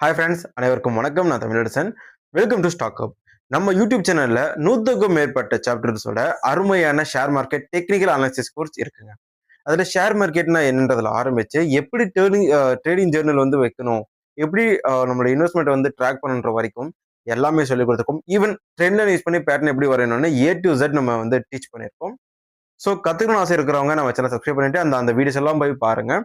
Hi friends, அனைவருக்கும் வணக்கம். நான் Tamilarasan. Welcome to Stock Hub. நம்ம யூடியூப் சேனல்ல 100க்கும் மேற்பட்ட சாப்டர்ஸோட அருமையான share market technical analysis course இருக்குங்க. அதுல ஷேர் மார்க்கெட்னா என்னன்றதுல ஆரம்பிச்சு எப்படி ட்ரேடிங் ஜேர்னல் வந்து வைக்கணும், எப்படி நம்மளோட இன்வெஸ்ட்மெண்ட் வந்து ட்ராக் பண்ணுன்ற வரைக்கும் எல்லாமே சொல்லிக் கொடுத்துருக்கோம். ஈவன் ட்ரெண்ட் லைன் யூஸ் பண்ணி பேட்டர்ன் எப்படி வரையணும்னு A to Z நம்ம வந்து டீச் பண்ணியிருக்கோம். ஸோ கத்துக்கணும் ஆசை இருக்கிறவங்க நம்ம சேனல் சப்ஸ்கிரைப் பண்ணிட்டு அந்த அந்த வீடியோஸ் எல்லாம் போய் பாருங்க.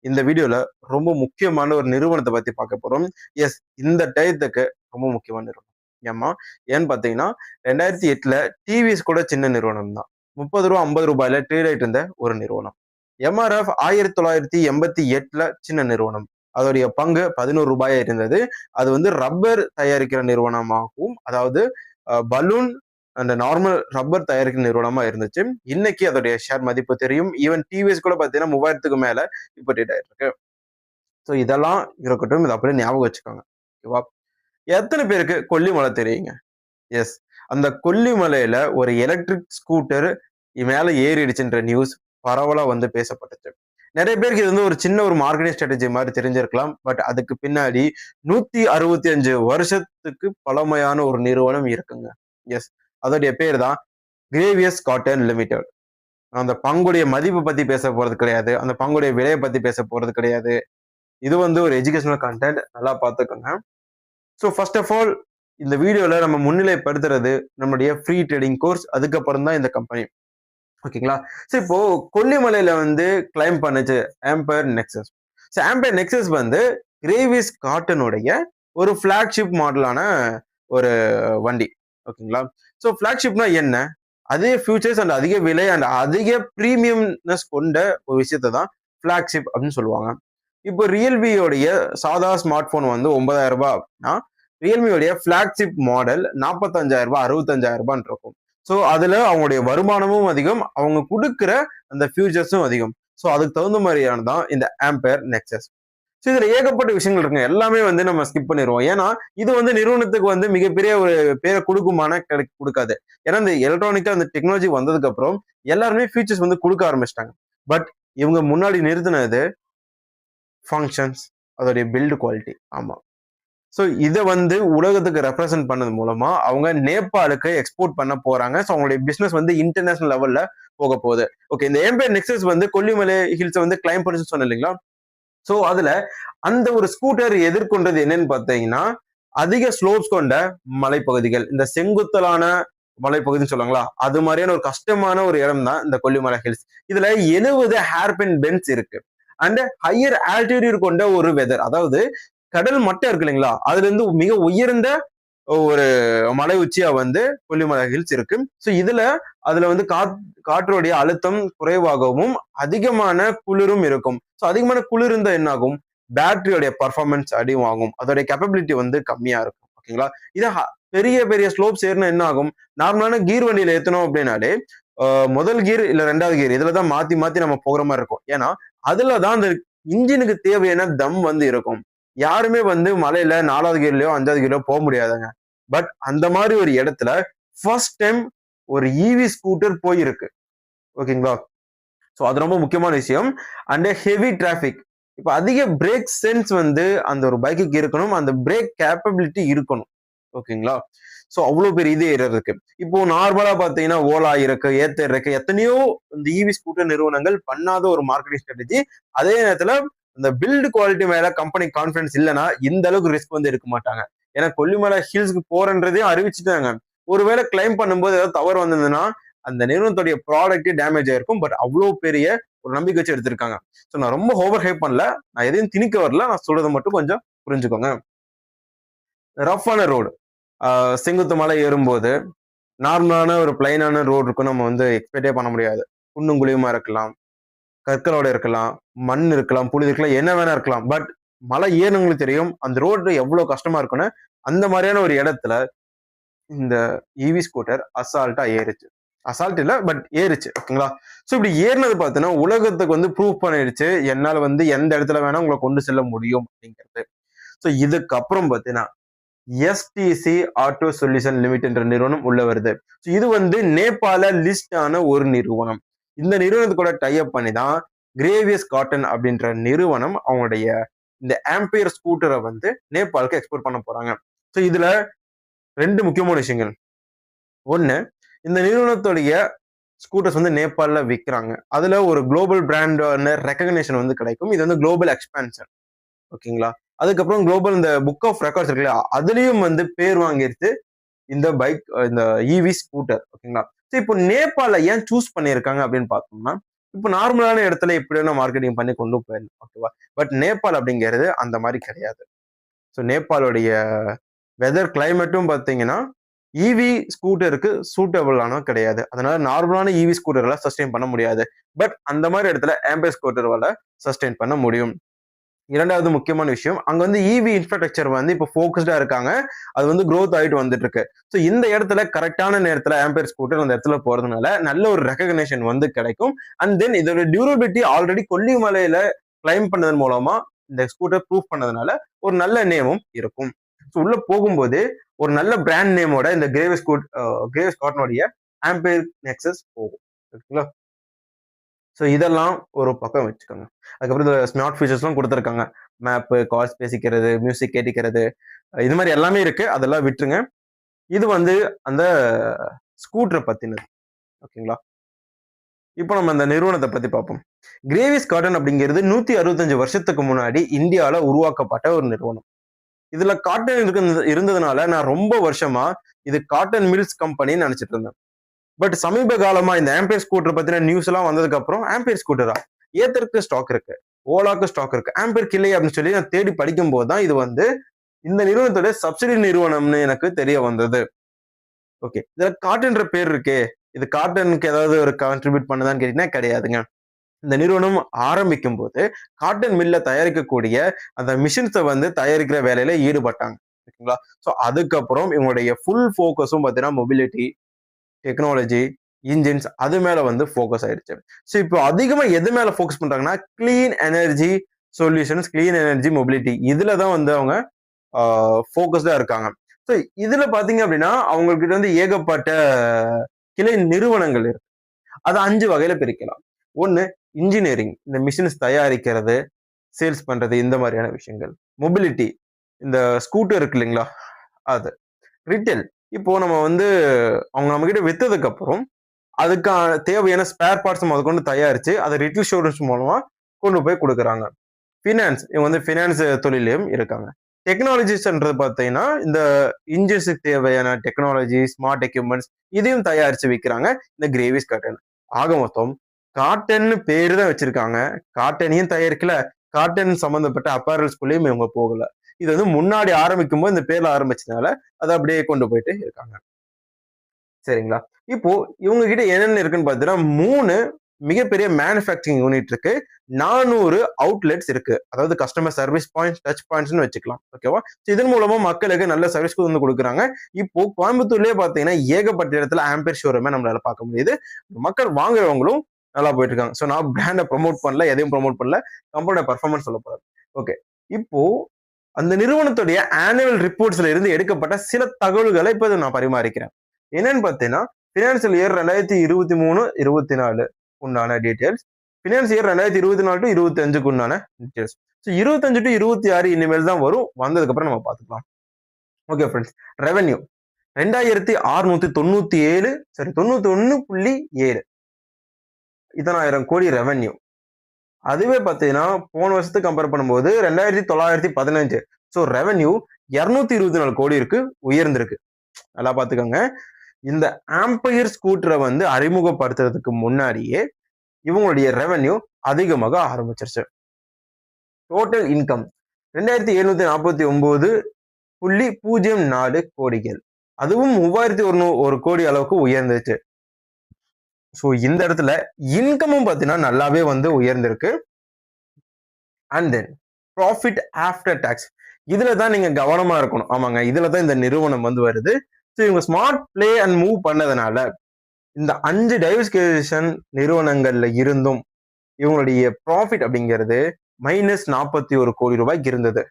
இந்த வீடியோல ரொம்ப முக்கியமான ஒரு நிறுவனத்தை பத்தி பார்க்க போறோம். எஸ், இந்த டயத்துக்கு ரொம்ப முக்கியமான நிறுவனம். ஏமா ஏன்னு பாத்தீங்கன்னா 2008 டிவிஎஸ் கூட சின்ன நிறுவனம் தான். 30 ரூபா 50 ரூபாயில ட்ரேட் ஆயிட்டு இருந்த ஒரு நிறுவனம். எம்ஆர்எஃப் 1988 சின்ன நிறுவனம். அதோடைய பங்கு 11 ரூபாயா இருந்தது. அது வந்து ரப்பர் தயாரிக்கிற நிறுவனமாகவும், அதாவது பலூன் அந்த நார்மல் ரப்பர் தயாரிக்கிற நிறுவனமா இருந்துச்சு. இன்னைக்கு அதோடைய ஷேர் மதிப்பு தெரியும். ஈவன் டிவிஎஸ் கூட பாத்தீங்கன்னா 3000க்கு மேல இப்போ ட்ரேட் ஆயிட்டு இருக்கு. ஸோ இதெல்லாம் இருக்கட்டும், இதை அப்படியே ஞாபகம் வச்சுக்கோங்க. ஓகேவா? எத்தனை பேருக்கு கொல்லிமலை தெரியுங்க? எஸ், அந்த கொல்லிமலையில ஒரு எலக்ட்ரிக் ஸ்கூட்டர் மேல ஏறிடுச்சுன்ற நியூஸ் பரவலா வந்து பேசப்பட்டுச்சு. நிறைய பேருக்கு இது வந்து ஒரு சின்ன ஒரு மார்க்கெட்டிங் ஸ்ட்ராட்டஜி மாதிரி தெரிஞ்சிருக்கலாம். பட் அதுக்கு பின்னாடி 165 வருஷத்துக்கு பழமையான ஒரு நிறுவனம் இருக்குங்க. எஸ், அதோடைய பேர் தான் கிரேவியஸ் காட்டன் லிமிடெட். அந்த பங்குடைய மதிப்பு பத்தி பேச போறது கிடையாது, அந்த பங்குடைய விலையை பத்தி பேச போறது கிடையாது. இது வந்து ஒரு எஜுகேஷனல் கண்டென்ட், நல்லா பார்த்துக்கோங்க. ஸோ ஃபர்ஸ்ட் ஆஃப் ஆல் இந்த வீடியோல நம்ம முன்னிலைப்படுத்துறது நம்மளுடைய ஃப்ரீ ட்ரேடிங் கோர்ஸ், அதுக்கப்புறம் தான் இந்த கம்பெனி. ஓகேங்களா? ஸோ இப்போ கொல்லிமலையில வந்து கிளைம் பண்ணுச்சு Amber nexus. So Amber nexus வந்து கிரேவிஸ் காட்டனுடைய ஒரு ஃபிளாக்ஷிப் மாடலான ஒரு வண்டி. ஓகேங்களா? ஸோ ஃபிளாக்ஷிப்னா என்ன? அதிக ஃபியூச்சர்ஸ் அண்ட் அதிக விலை அண்ட் அதிக பிரீமியம்னஸ் கொண்ட ஒரு விஷயத்தை தான் ஃபிளாக்ஷிப் அப்படின்னு சொல்லுவாங்க. இப்போ ரியல்மியோடைய சாதா ஸ்மார்ட் போன் வந்து 9000 ரூபாய் அப்படின்னா, ரியல்மியோடைய ஃபிளாக்ஷிப் மாடல் 45,000 ரூபாய் 65,000 ரூபாய் இருக்கும். ஸோ அதுல அவங்களுடைய வருமானமும் அதிகம், அவங்க கொடுக்குற அந்த ஃபியூச்சர்ஸும் அதிகம். ஸோ அதுக்கு தகுந்த மாதிரியானதான் இந்த ஆம்பர் நெக்ஸஸ். ஸோ இதுல ஏகப்பட்ட விஷயங்கள் இருக்குங்க. எல்லாமே வந்து நம்ம ஸ்கிப் பண்ணிடுவோம். ஏன்னா இது வந்து நிறுவனத்துக்கு வந்து மிகப்பெரிய ஒரு பேரை கொடுக்குமான கொடுக்காது. ஏன்னா இந்த எலக்ட்ரானிக்கா அந்த டெக்னாலஜி வந்ததுக்கு அப்புறம் எல்லாருமே ஃபீச்சர்ஸ் வந்து கொடுக்க ஆரம்பிச்சிட்டாங்க. பட் இவங்க முன்னாடி நிறுத்தினது ஃபங்க்ஷன்ஸ், அதோடைய பில்டு குவாலிட்டி. ஆமா. ஸோ இதை வந்து உலகத்துக்கு ரெப்ரசென்ட் பண்ணது மூலமா அவங்க நேபாளுக்கு எக்ஸ்போர்ட் பண்ண போறாங்க. ஸோ அவங்களுடைய பிசினஸ் வந்து இன்டர்நேஷனல் லெவல்ல போக போகுது. ஓகே, இந்த ஆம்பர் நெக்ஸஸ் வந்து கொல்லிமலை ஹில்ஸ் வந்து கிளைம் பண்ணி சொன்னேன் இல்லைங்களா? ஸோ அதுல அந்த ஒரு ஸ்கூட்டர் எதிர்கொண்டது என்னன்னு பார்த்தீங்கன்னா, அதிக ஸ்லோப்ஸ் கொண்ட மலைப்பகுதிகள், இந்த செங்குத்தலான மலைப்பகுதின்னு சொல்லுவாங்களா, அது மாதிரியான ஒரு கஷ்டமான ஒரு இடம் தான் இந்த கொல்லிமலை ஹில்ஸ். இதுல 70 ஹேர்பின் பென்ஸ் இருக்கு. அண்ட் ஹையர் ஆல்டிடியூட் கொண்ட ஒரு வெதர், அதாவது கடல் மட்டம் இருக்கு இல்லைங்களா, அதுல இருந்து மிக உயர்ந்த ஒரு மலை உச்சியா வந்து கொல்லிமலை ஹில்ஸ் இருக்கு. ஸோ அதுல வந்து காற்றுடைய அழுத்தம் குறைவாகவும் அதிகமான குளிரும் இருக்கும். ஸோ அதிகமான குளிர் இருந்தா என்ன ஆகும்? பேட்டரியோடைய பர்ஃபார்மன்ஸ் அதிகமாகும், அதோடைய கேப்பபிலிட்டி வந்து கம்மியா இருக்கும். ஓகேங்களா? இதை பெரிய பெரிய ஸ்லோப்ஸ் ஏறினா என்ன ஆகும்? நார்மலான கீர் வண்டியில ஏத்தணும் அப்படின்னாலே முதல் கீர் இல்ல 2வது கீர் இதுலதான் மாத்தி மாத்தி நம்ம போகிற மாதிரி இருக்கும். ஏன்னா அதுலதான் அந்த இன்ஜினுக்கு தேவையான தம் வந்து இருக்கும். யாருமே வந்து மலையில 4வது கீர்லயோ 5வது கீர்லயோ போக முடியாதுங்க. பட் அந்த மாதிரி ஒரு இடத்துல ஃபர்ஸ்ட் டைம் ஒரு இவி ஸ்கூட்டர் போயிருக்கு. ஓகேங்களா? ஸோ அது ரொம்ப முக்கியமான விஷயம். அண்ட் ஹெவி டிராபிக், இப்போ அதிக பிரேக் சென்ஸ் வந்து அந்த ஒரு பைக்குக்கு இருக்கணும், அந்த பிரேக் கேப்பபிலிட்டி இருக்கணும். ஓகேங்களா? ஸோ அவ்வளவு பெரிய இது இருக்கு. இப்போ நார்மலா பாத்தீங்கன்னா ஓலா இருக்கு, ஏத்தர் இருக்கு, எத்தனையோ இந்த இவி ஸ்கூட்டர் நிறுவனங்கள் பண்ணாத ஒரு மார்க்கெட்டிங் ஸ்ட்ராட்டஜி. அதே நேரத்துல இந்த பில்டு குவாலிட்டி மேல கம்பெனி கான்பிடன்ஸ் இல்லைன்னா இந்த அளவுக்கு ரிஸ்க் வந்து எடுக்க மாட்டாங்க. ஏன்னா கொல்லிமலை ஹில்ஸ்க்கு போறன்றதையும் அறிவிச்சுட்டாங்க. ஒருவேளை கிளைம் பண்ணும்போது ஏதாவது தவறு வந்ததுன்னா அந்த நிறுவனத்துடைய ப்ராடக்டே டேமேஜ் ஆயிருக்கும். பட் அவ்வளவு பெரிய ஒரு நம்பிக்கை வச்சு எடுத்திருக்காங்க. ஸோ நான் ரொம்ப ஓவர் ஹைப் பண்ணல, நான் எதையும் திணிக்க வரல, நான் சொல்றதை மட்டும் கொஞ்சம் புரிஞ்சுக்கோங்க. ரஃப்பான ரோடு, செங்குத்து மலை ஏறும்போது நார்மலான ஒரு பிளைனான ரோடு இருக்கும், நம்ம வந்து எக்ஸ்பெக்டே பண்ண முடியாது. குன்னும் குழியுமா இருக்கலாம், கற்களோட இருக்கலாம், மண் இருக்கலாம், புழுதி இருக்கலாம், என்ன வேணா இருக்கலாம். பட் மலை ஏறவங்களுக்கு தெரியும் அந்த ரோடு எவ்வளவு கஷ்டமா இருக்குன்னு. அந்த மாதிரியான ஒரு இடத்துல இந்த இவி ஸ்கூட்டர் அசால்ட்டா ஏறுச்சு. அசால்ட் இல்ல, பட் ஏறுச்சு. ஓகேங்களா? ஸோ இப்படி ஏறினது பார்த்தீங்கன்னா உலகத்துக்கு வந்து ப்ரூவ் பண்ணிடுச்சு, என்னால வந்து எந்த இடத்துல வேணா உங்களை கொண்டு செல்ல முடியும் அப்படிங்கிறது. ஸோ இதுக்கப்புறம் பார்த்தீங்கன்னா எஸ்டிசி ஆட்டோ சொல்யூஷன் லிமிடெட் என்ற நிறுவனம் உள்ள வருது. ஸோ இது வந்து நேபாள லிஸ்ட் ஆன ஒரு நிறுவனம். இந்த நிறுவனத்து கூட டைப் பண்ணி தான் கிரேவியஸ் காட்டன் அப்படின்ற நிறுவனம் அவங்களுடைய இந்த ஆம்பியர் ஸ்கூட்டரை வந்து நேபாளுக்கு எக்ஸ்போர்ட் பண்ண போறாங்க. ஸோ இதுல 2 முக்கியமான விஷயங்கள். ஒண்ணு, இந்த நிறுவனத்துடைய ஸ்கூட்டர்ஸ் வந்து நேபாள்ல விக்கிறாங்க. அதுல ஒரு குளோபல் பிராண்ட் ரெகக்னேஷன் வந்து கிடைக்கும். இது வந்து குளோபல் எக்ஸ்பான்ஷன். ஓகேங்களா? அதுக்கப்புறம் குளோபல் இந்த புக் ஆஃப் ரெக்கார்ட்ஸ் இருக்கு இல்லையா? அதுலயும் வந்து பேர் வாங்கிருச்சு இந்த பைக், இந்த இவி ஸ்கூட்டர். ஓகேங்களா? ஸோ இப்போ நேபாள ஏன் சூஸ் பண்ணியிருக்காங்க அப்படின்னு பார்த்தோம்னா, இப்போ நார்மலான இடத்துல எப்படி வேணா மார்க்கெட்டிங் பண்ணி கொண்டு போயிடலாம். ஓகேவா? பட் நேபாள் அப்படிங்கிறது அந்த மாதிரி கிடையாது. ஸோ நேபாளுடைய வெதர் கிளைமேட்டும் பார்த்தீங்கன்னா இவி ஸ்கூட்டருக்கு சூட்டபிளான கிடையாது. அதனால நார்மலான இவி ஸ்கூட்டர்களை சஸ்டெயின் பண்ண முடியாது. பட் அந்த மாதிரி இடத்துல ஆம்பியர் ஸ்கூட்டர்களை சஸ்டெயின் பண்ண முடியும். இரண்டாவது முக்கியமான விஷயம், அங்க வந்து இவி இன்ஃப்ராஸ்ட்ரக்சர் வந்து இப்போ ஃபோக்கஸ்டா இருக்காங்க. அது வந்து க்ரோத் ஆயிட்டு வந்துட்டு இருக்கு. ஸோ இந்த இடத்துல கரெக்டான நேரத்துல ஆம்பியர் ஸ்கூட்டர் அந்த இடத்துல போறதுனால நல்ல ஒரு ரெகக்னேஷன் வந்து கிடைக்கும். அண்ட் தென் இதோட டியூரபிலிட்டி ஆல்ரெடி கொல்லிமலையில கிளைம் பண்ணதன் மூலமா இந்த ஸ்கூட்டர் ப்ரூவ் பண்ணதுனால ஒரு நல்ல நேமும் இருக்கும். ஸோ உள்ள போகும்போது ஒரு நல்ல பிராண்ட் நேமோட இந்த கிரேவிஸ் காட்டனுடைய ஆம்பியர் நெக்ஸஸ் போகும். ஓகேங்களா? ஸோ இதெல்லாம் ஒரு பக்கம் வச்சுக்கோங்க. அதுக்கப்புறம் இந்த ஸ்மார்ட் ஃபீச்சர்ஸ்லாம் கொடுத்துருக்காங்க. மேப்பு, கால்ஸ் பேசிக்கிறது, மியூசிக் கேட்டுக்கிறது, இது மாதிரி எல்லாமே இருக்கு. அதெல்லாம் விட்டுருங்க. இது வந்து அந்த ஸ்கூட்டரை பத்தினது. ஓகேங்களா? இப்போ நம்ம அந்த நிறுவனத்தை பத்தி பார்ப்போம். கிரேவிஸ் காட்டன் அப்படிங்கிறது 165 வருஷத்துக்கு முன்னாடி இந்தியால உருவாக்கப்பட்ட ஒரு நிறுவனம். இதுல காட்டன் இருந்ததுனால நான் ரொம்ப வருஷமா இது காட்டன் மில்ஸ் கம்பெனின்னு நினைச்சிட்டு இருந்தேன். பட் சமீப காலமா இந்த ஆம்பியர் ஸ்கூட்டர் பத்தின நியூஸ் எல்லாம் வந்ததுக்கு அப்புறம் ஆம்பியர் ஸ்கூட்டரா ஏத்தருக்கு ஸ்டாக் இருக்கு, ஓலாக்கு ஸ்டாக் இருக்கு, ஆம்பியர் கிளை அப்படின்னு சொல்லி நான் தேடி படிக்கும் போதுதான் இது வந்து இந்த நிறுவனத்தோட சப்சிடி நிறுவனம்னு எனக்கு தெரிய வந்தது. ஓகே, இதுல காட்டன்ற பேர் இருக்கே, இது காட்டனுக்கு ஏதாவது ஒரு கான்ட்ரிபியூட் பண்ணுதான்னு கேட்டீங்கன்னா கிடையாதுங்க. இந்த நிறுவனம் ஆரம்பிக்கும் போது காட்டன் மில்ல தயாரிக்கக்கூடிய அந்த மிஷின்ஸை வந்து தயாரிக்கிற வேலையில ஈடுபட்டாங்க. ஓகேங்களா? ஸோ அதுக்கப்புறம் இவங்களுடைய ஃபுல் ஃபோக்கஸும் பார்த்தீங்கன்னா மொபிலிட்டி, டெக்னாலஜி, இன்ஜின்ஸ் அது மேல வந்து ஃபோக்கஸ் ஆயிடுச்சு. ஸோ இப்போ அதிகமா எது மேல ஃபோக்கஸ் பண்றாங்கன்னா clean energy solutions, clean energy mobility, இதுல தான் வந்து அவங்க ஃபோக்கஸ்டா இருக்காங்க. ஸோ இதுல பாத்தீங்க அப்படின்னா அவங்ககிட்ட வந்து ஏகப்பட்ட கிளை நிறுவனங்கள் இருக்கு. அதை 5 வகையில பிரிக்கலாம். ஒண்ணு, இன்ஜினியரிங், இந்த மிஷின்ஸ் தயாரிக்கிறது, சேல்ஸ் பண்றது, இந்த மாதிரியான விஷயங்கள். மொபிலிட்டி, இந்த ஸ்கூட்டர் இருக்கு இல்லைங்களா அது. ரிட்டெயில், இப்போ நம்ம வந்து அவங்க நம்ம கிட்ட வித்ததுக்கு அப்புறம் அதுக்கான தேவையான ஸ்பேர் பார்ட்ஸ் முதற்கொண்டு தயாரிச்சு அதை ரிட்டெயில் ஷோரூம்ஸ் மூலமா கொண்டு போய் கொடுக்குறாங்க. ஃபினான்ஸ், இவங்க வந்து ஃபினான்ஸ் தொழிலையும் இருக்காங்க. டெக்னாலஜிஸ்ன்றது பார்த்தீங்கன்னா இந்த இன்ஜின்ஸுக்கு தேவையான டெக்னாலஜி, ஸ்மார்ட் எக்யூப்மெண்ட்ஸ் இதையும் தயாரிச்சு விற்கிறாங்க இந்த கிரேவிஸ் காட்டன். ஆக மொத்தம் காட்டன் பேரு தான் வச்சிருக்காங்க, காட்டனையும் தயாரிக்கல, காட்டன் சம்பந்தப்பட்ட அப்பேரல்ஸ்குள்ளேயும் இவங்க போகல. இது வந்து முன்னாடி ஆரம்பிக்கும் போது இந்த பேர்ல ஆரம்பிச்சதுனால அதை அப்படியே கொண்டு போயிட்டு இருக்காங்க. சரிங்களா? இப்போ இவங்க கிட்ட என்னென்ன இருக்குன்னு பாத்தீங்கன்னா 3 மிகப்பெரிய மேனுஃபேக்சரிங் யூனிட் இருக்கு, 400 அவுட்லெட்ஸ் இருக்கு. அதாவது கஸ்டமர் சர்வீஸ் பாயிண்ட்ஸ், டச் பாயிண்ட்ஸ்னு வச்சுக்கலாம். ஓகேவா? இதன் மூலமா மக்களுக்கு நல்ல சர்வீஸ் வந்து கொடுக்குறாங்க. இப்போ கோயம்புத்தூர்லயே பாத்தீங்கன்னா ஏகப்பட்ட இடத்துல ஆம்பியர் ஷோரூமே நம்மளால பார்க்க முடியுது. மக்கள் வாங்குறவங்களும் நல்லா போயிட்டு இருக்காங்க. ஸோ நான் பிராண்டை ப்ரொமோட் பண்ணல, எதையும் ப்ரொமோட் பண்ணல, கம்பெனியோட பர்ஃபார்மன்ஸ் சொல்ல போறாரு. ஓகே, இப்போ அந்த நிறுவனத்துடைய ஆனுவல் ரிப்போர்ட்ஸ்ல இருந்து எடுக்கப்பட்ட சில தகவல்களை இப்போ நான் பரிமாறிக்கிறேன். என்னன்னு பார்த்தீங்கன்னா பினான்சியல் இயர் 2023-24 உண்டான டீடைல்ஸ், பினான்ஸ் இயர் 2024 to 25 உண்டான டீடைல்ஸ். ஸோ 25 to 26 இனிமேல் தான் வரும், வந்ததுக்கு அப்புறம் நம்ம பார்த்துக்கலாம். ஓகே ஃப்ரெண்ட்ஸ், ரெவென்யூ 2697 சரி 91.7 இதனாயிரம் கோடி ரெவென்யூ. அதுவே பார்த்தீங்கன்னா போன வருஷத்துக்கு கம்பேர் பண்ணும்போது 2915, ஸோ ரெவென்யூ 224 கோடி இருக்கு, உயர்ந்திருக்கு. நல்லா பார்த்துக்கோங்க. இந்த ஆம்பயர் ஸ்கூட்டரை வந்து அறிமுகப்படுத்துறதுக்கு முன்னாடியே இவங்களுடைய ரெவென்யூ அதிகமாக ஆரம்பிச்சிருச்சு. டோட்டல் இன்கம் 2749.04 கோடிகள், அதுவும் 3101 கோடி அளவுக்கு உயர்ந்துச்சு. ஸோ இந்த இடத்துல இன்கமும் பார்த்தீங்கன்னா நல்லாவே வந்து உயர்ந்திருக்கு. And then profit after tax, இதுல தான் நீங்க கவனமா இருக்கணும். ஆமாங்க, இதுல தான் இந்த நிறுவனம் வந்து வருது. ஸோ இவங்க ஸ்மார்ட் பிளே அண்ட் மூவ் பண்ணதுனால இந்த 5 டைவர்சிஃபிகேஷன் நிறுவனங்கள்ல இருந்தும் இவங்களுடைய ப்ராஃபிட் அப்படிங்கிறது -41 கோடி ரூபாய்க்கு இருந்தது.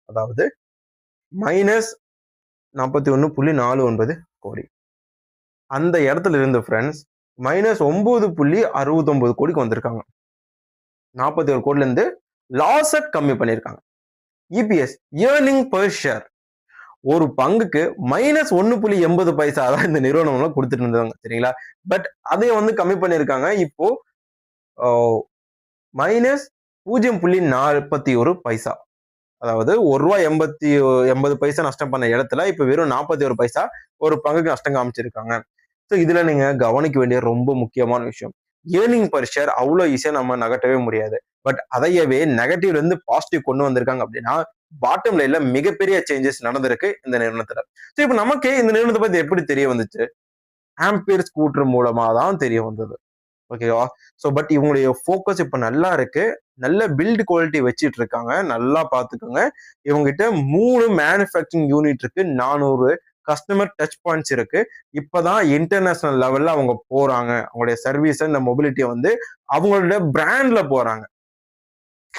அதாவது -41.49 கோடி. அந்த இடத்துல இருந்து ஃப்ரெண்ட்ஸ் -9.69 கோடிக்கு வந்திருக்காங்க. 41 கோடில இருந்து லாஸை கம்மி பண்ணியிருக்காங்க. இபிஎஸ் ஏர்னிங் பெர் ஷேர் ஒரு பங்குக்கு -1.80 தான் இந்த நிறுவனம் கொடுத்துட்டு இருந்தாங்க சரிங்களா. பட் அதை வந்து கம்மி பண்ணியிருக்காங்க. இப்போ -0.41. அதாவது ₹1.80 நஷ்டம் பண்ண இடத்துல இப்ப வெறும் 41 பைசா ஒரு பங்குக்கு நஷ்டம் காமிச்சிருக்காங்க. ஸோ இதுல நீங்க கவனிக்க வேண்டிய ரொம்ப முக்கியமான விஷயம், ஏர்னிங் பர் ஷேர் அவ்வளவு ஈஸியா நம்ம நகட்டவே முடியாது. பட் அதையவே நெகட்டிவ்ல இருந்து பாசிட்டிவ் கொண்டு வந்திருக்காங்க அப்படின்னா பாட்டம் லைன்ல மிகப்பெரிய சேஞ்சஸ் நடந்திருக்கு இந்த நிறுவனத்துல. ஸோ இப்ப நமக்கே இந்த நிறுவனத்தை பத்தி எப்படி தெரிய வந்துச்சு? ஆம்பியர் ஸ்கூட்டர் மூலமா தான் தெரிய வந்தது. ஓகேவா. ஸோ பட் இவங்களுடைய ஃபோக்கஸ் இப்ப நல்லா இருக்கு. நல்ல பில்ட் குவாலிட்டி வச்சிட்டு இருக்காங்க. நல்லா பார்த்துக்கோங்க. இவங்க கிட்ட 3 மேனுஃபேக்சரிங் யூனிட் இருக்கு. 400 கஸ்டமர் டச் பாயிண்ட்ஸ் இருக்கு. இப்பதான் இன்டர்நேஷனல் லெவல்ல அவங்க போறாங்க. அவங்களுடைய சர்வீஸ் இந்த மொபிலிட்டியை வந்து அவங்களோட பிராண்ட்ல போறாங்க.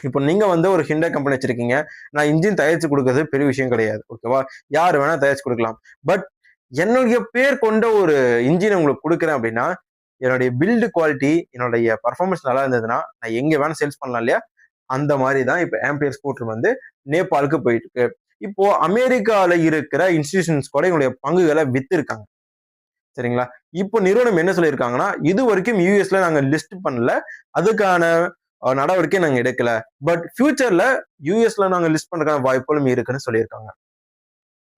இப்போ நீங்க வந்து ஒரு ஹிண்டா கம்பெனி வச்சிருக்கீங்க. நான் இன்ஜின் தயாரிச்சு கொடுக்கறது பெரிய விஷயம் கிடையாது. ஓகேவா. யார் வேணா தயாரிச்சு கொடுக்கலாம். பட் என்னுடைய பேர் கொண்ட ஒரு இன்ஜின் உங்களுக்கு கொடுக்குறேன் அப்படின்னா என்னுடைய பில்டு குவாலிட்டி, என்னுடைய பர்ஃபார்மன்ஸ் நல்லா இருந்ததுன்னா நான் எங்க வேணா சேல்ஸ் பண்ணலாம் இல்லையா. அந்த மாதிரி தான் இப்போ ஆம்பியர் ஸ்கூட்டர் வந்து நேபாளுக்கு போயிட்டு இருக்கு. இப்போ அமெரிக்கால இருக்கிற இன்ஸ்டிடியூஷன்ஸ் கூட எங்களுடைய பங்குகளை வித்திருக்காங்க சரிங்களா. இப்போ நிறுவனம் என்ன சொல்லியிருக்காங்கன்னா, இது வரைக்கும் யூஎஸ்ல நாங்க லிஸ்ட் பண்ணல, அதுக்கான நடவடிக்கை நாங்க எடுக்கல. பட் ஃபியூச்சர்ல யூஎஸ்ல நாங்க லிஸ்ட் பண்றதுக்கான வாய்ப்புகளும் இருக்குன்னு சொல்லியிருக்காங்க.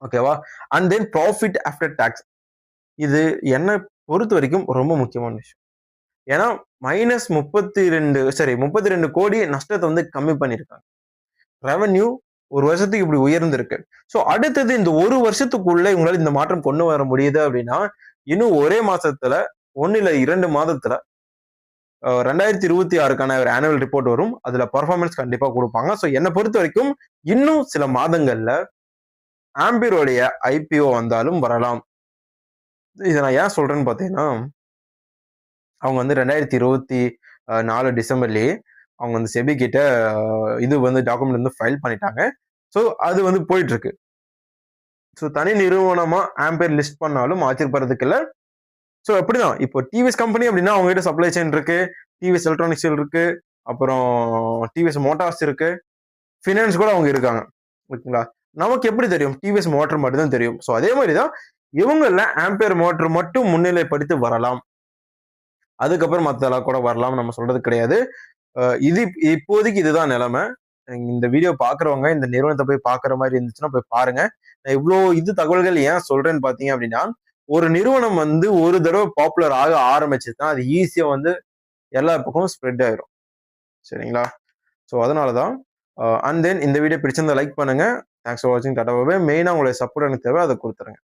ஓகேவா. And then profit after tax, இது என்ன பொறுத்த வரைக்கும் ரொம்ப முக்கியமான விஷயம். ஏன்னா -32 கோடி நஷ்டத்தை வந்து கம்மி பண்ணிருக்காங்க. ரெவன்யூ ஒரு வருஷத்துக்கு இப்படி உயர்ந்திருக்கு. ஸோ அடுத்தது இந்த ஒரு வருஷத்துக்குள்ள இவங்களால இந்த மாற்றம் கொண்டு வர முடியுது அப்படின்னா இன்னும் ஒரே மாசத்துல 1 இல்ல 2 மாதத்துல 2026க்கான ஒரு ஆனுவல் ரிப்போர்ட் வரும். அதுல பர்ஃபார்மன்ஸ் கண்டிப்பா கொடுப்பாங்க. ஸோ என்னை பொறுத்த வரைக்கும் இன்னும் சில மாதங்கள்ல ஆம்பியரோடைய ஐபிஓ வந்தாலும் வரலாம். இதை நான் ஏன் சொல்றேன்னு பாத்தீங்கன்னா, அவங்க வந்து 2024 டிசம்பர்லயே அவங்க வந்து செபி கிட்ட இது வந்து டாக்குமெண்ட் வந்து ஃபைல் பண்ணிட்டாங்க. ஸோ அது வந்து போயிட்டு இருக்கு. ஸோ தனி நிறுவனமா ஆம்பியர் லிஸ்ட் பண்ணாலும் ஆச்சரியப்படுறதுக்கு இல்லை. ஸோ அப்படிதான் இப்போ டிவிஎஸ் கம்பெனி அப்படின்னா அவங்க கிட்ட சப்ளை செயின் இருக்கு, டிவிஎஸ் எலக்ட்ரானிக்ஸ் இருக்கு, அப்புறம் டிவிஎஸ் மோட்டார்ஸ் இருக்கு, ஃபினான்ஸ் கூட அவங்க இருக்காங்க. ஓகேங்களா. நமக்கு எப்படி தெரியும்? டிவிஎஸ் மோட்டர் மட்டும் தான் தெரியும். ஸோ அதே மாதிரி தான் இவங்கள ஆம்பியர் மோட்டர் மட்டும் முன்னிலைப்படுத்தி வரலாம். அதுக்கப்புறம் மத்தெல்லாம் கூட வரலாம், நம்ம சொல்றது கிடையாது. இது இப்போதைக்கு இதுதான் நிலைமை. இந்த வீடியோ பாக்குறவங்க இந்த நிறுவனத்தை போய் பாக்குற மாதிரி இருந்துச்சுன்னா போய் பாருங்க. இவ்வளோ தகவல்கள் ஏன் சொல்றேன்னு பாத்தீங்க அப்படின்னா, ஒரு நிறுவனம் வந்து ஒரு தடவை பாப்புலர் ஆக ஆரம்பிச்சுன்னா அது ஈஸியா வந்து எல்லா பக்கமும் ஸ்ப்ரெட் ஆயிரும் சரிங்களா. ஸோ அதனாலதான் அண்ட் தென் இந்த வீடியோ பிடிச்சிருந்தா லைக் பண்ணுங்க. தேங்க்ஸ் ஃபார் வாட்சிங். டாடா பை பை. மெயினா உங்களுடைய சப்போர்ட் எனக்கு தேவை, அதை கொடுத்துருங்க.